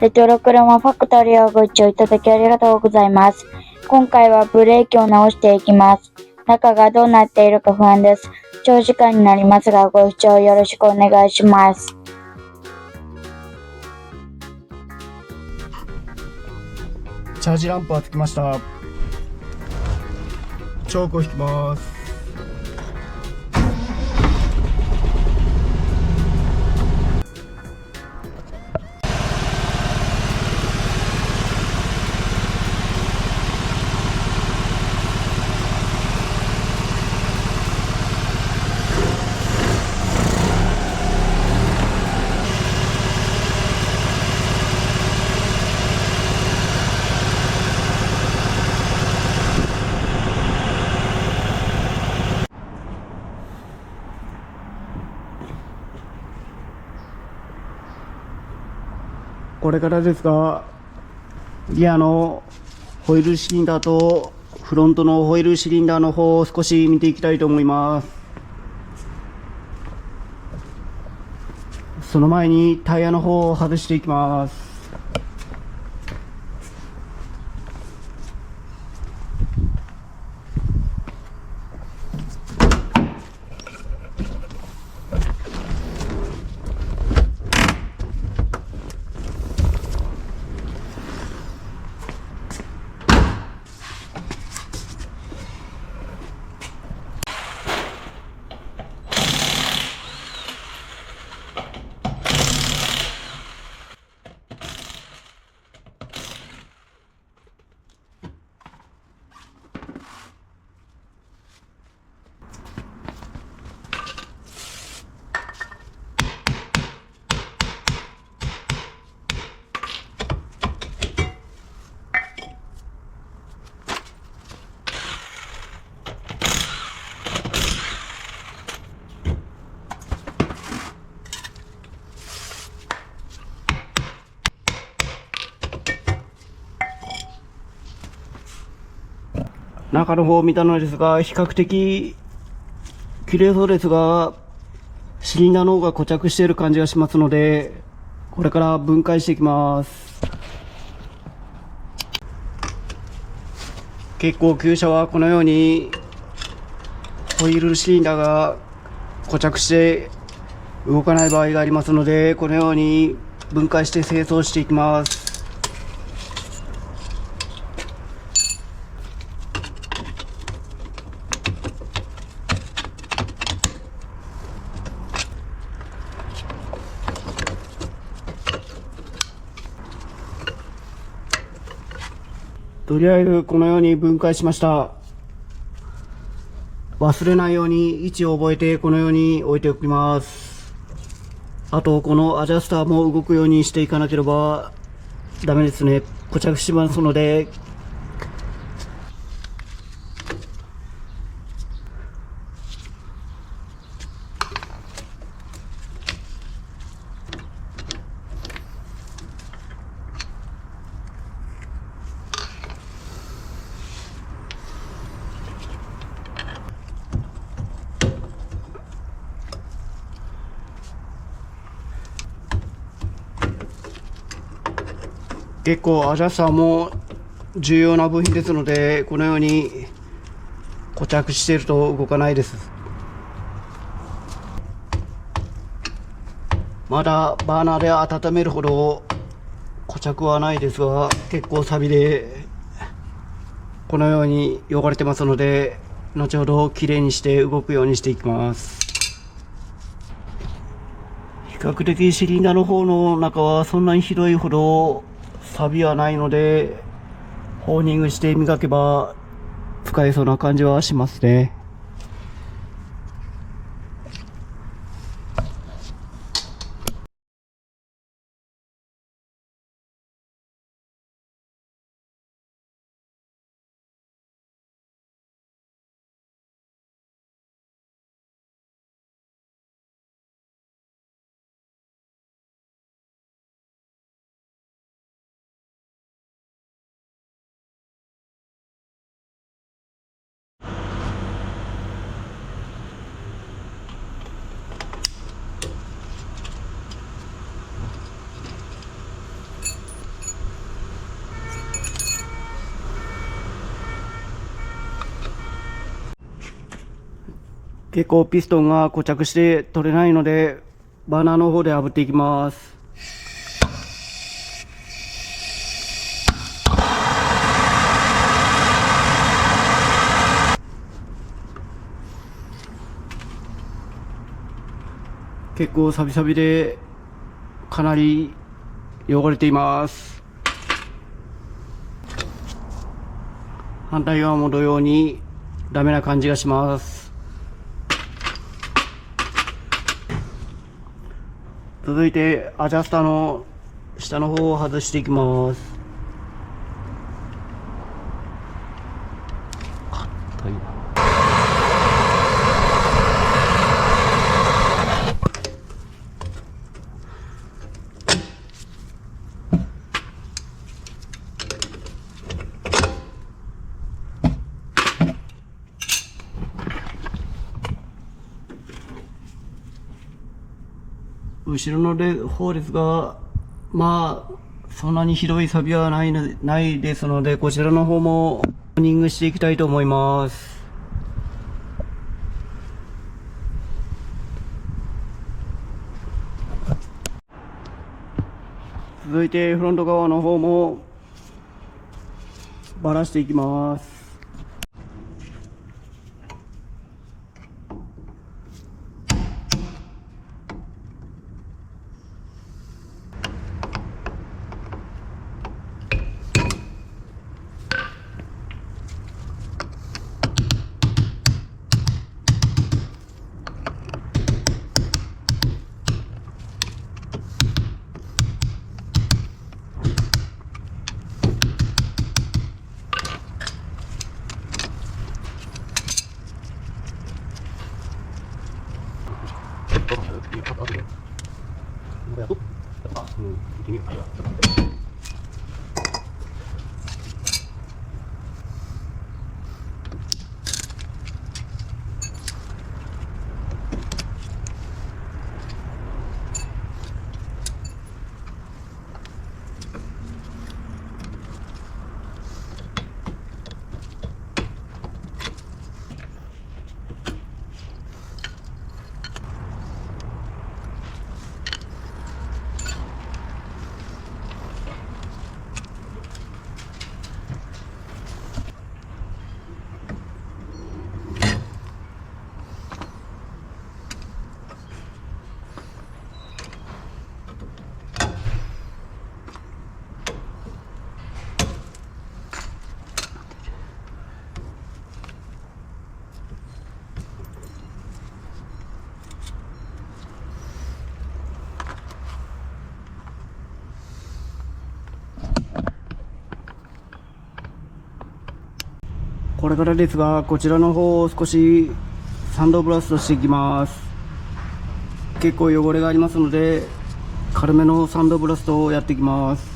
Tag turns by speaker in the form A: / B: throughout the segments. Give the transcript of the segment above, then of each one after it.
A: レトロ車ファクトリーをご視聴いただきありがとうございます。今回はブレーキを直していきます。中がどうなっているか不安です。長時間になりますがご視聴よろしくお願いします。
B: チャージランプはつきました。チョークを引きます。これからですが、リアのホイールシリンダーとフロントのホイールシリンダーの方を少し見ていきたいと思います。その前にタイヤの方を外していきます。中の方を見たのですが、比較的綺麗そうですが、シリンダーの方が固着している感じがしますので、これから分解していきます。結構旧車はこのようにホイールシリンダーが固着して動かない場合がありますので、このように分解して清掃していきます。とりあえずこのように分解しました。忘れないように位置を覚えてこのように置いておきます。あとこのアジャスターも動くようにしていかなければダメですね。固着しますので。結構アジャスターも重要な部品ですので、このように固着していると動かないです。まだバーナーで温めるほど固着はないですが、結構錆でこのように汚れてますので、後ほどきれいにして動くようにしていきます。比較的シリンダーの方の中はそんなにひどいほど錆はないので、ホーニングして磨けば使えそうな感じはしますね。結構ピストンが固着して取れないので、バーナーの方で炙っていきます。結構サビサビでかなり汚れています。反対側も同様にダメな感じがします。続いてアジャスターの下の方を外していきます。硬いな。後ろの方ですが、まあそんなにひどい錆はないですので、こちらの方もトーニングしていきたいと思います。続いてフロント側の方もバラしていきます。これからですが、こちらの方を少しサンドブラストしていきます。結構汚れがありますので、軽めのサンドブラストをやっていきます。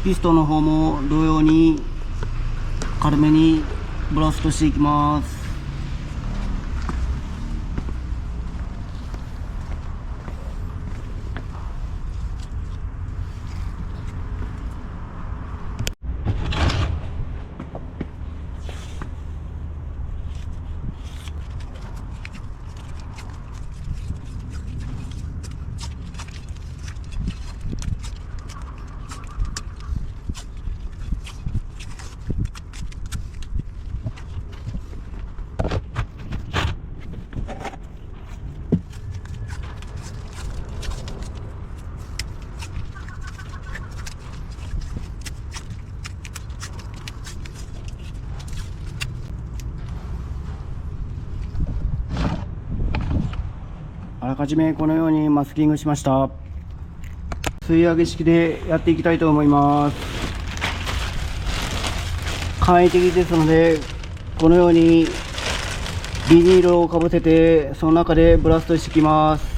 B: ピストンの方も同様に軽めにブラストしていきます。あらかじめこのようにマスキングしました。吸い上げ式でやっていきたいと思います。簡易的ですので、このようにビニールをかぶせて、その中でブラストしていきます。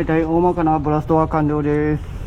B: 大体大まかなブラストは完了です。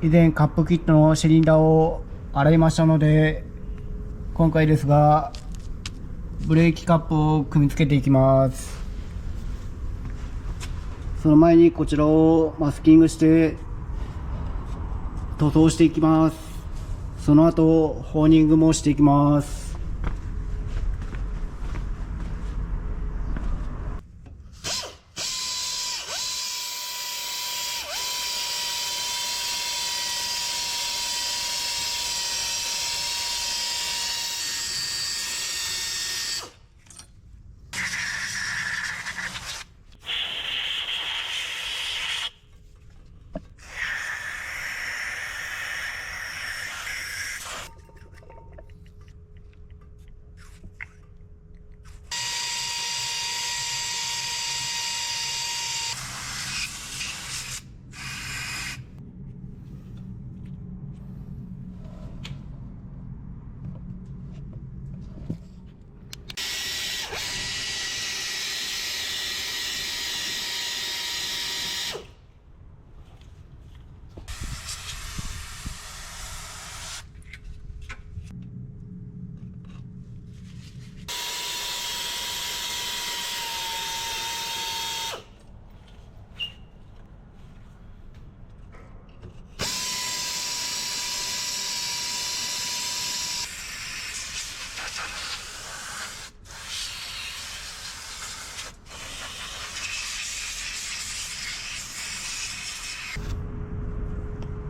B: 以前カップキットのシリンダーを洗いましたので、今回ですがブレーキカップを組み付けていきます。その前にこちらをマスキングして塗装していきます。その後ホーニングもしていきます。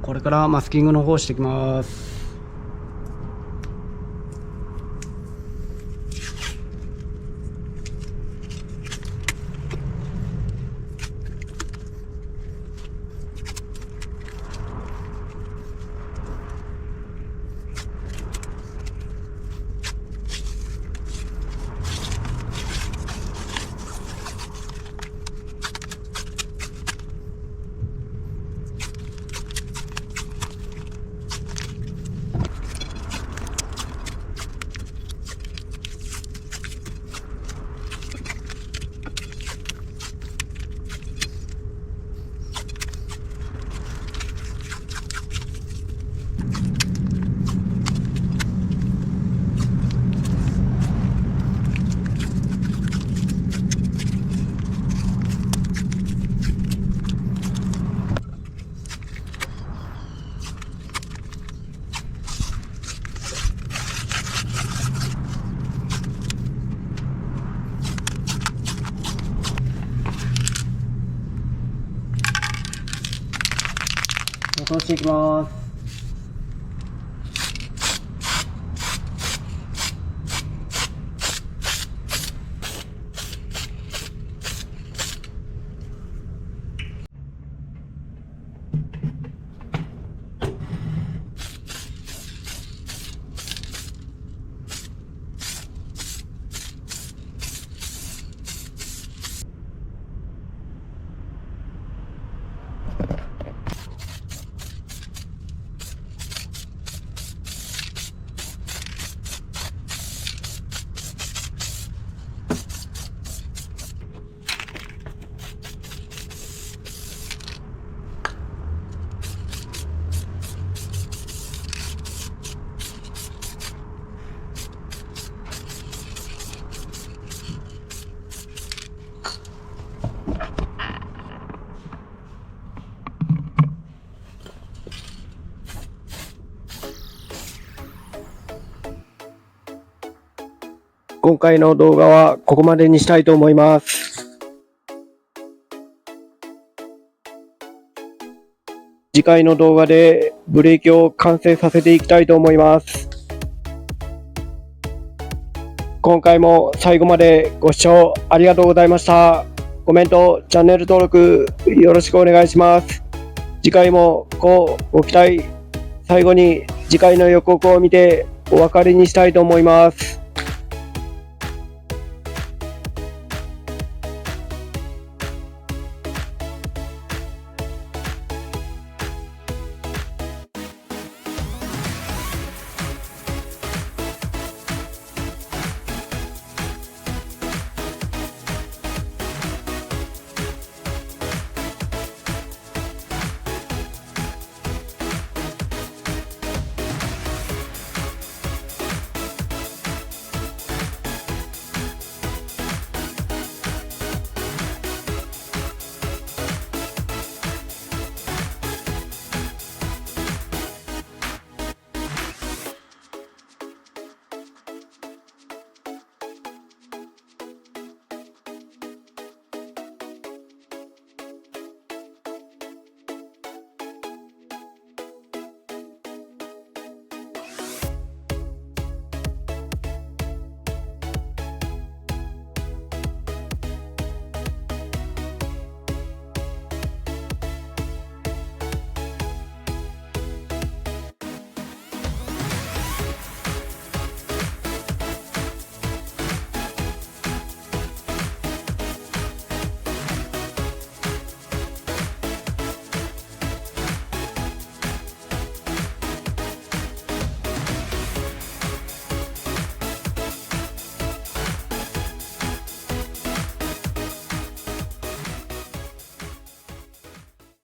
B: これからマスキングの方をしていきます。塗装していきます。今回の動画はここまでにしたいと思います。次回の動画でブレーキを完成させていきたいと思います。今回も最後までご視聴ありがとうございました。コメント、チャンネル登録よろしくお願いします。次回もご期待。最後に次回の予告を見てお別れにしたいと思います。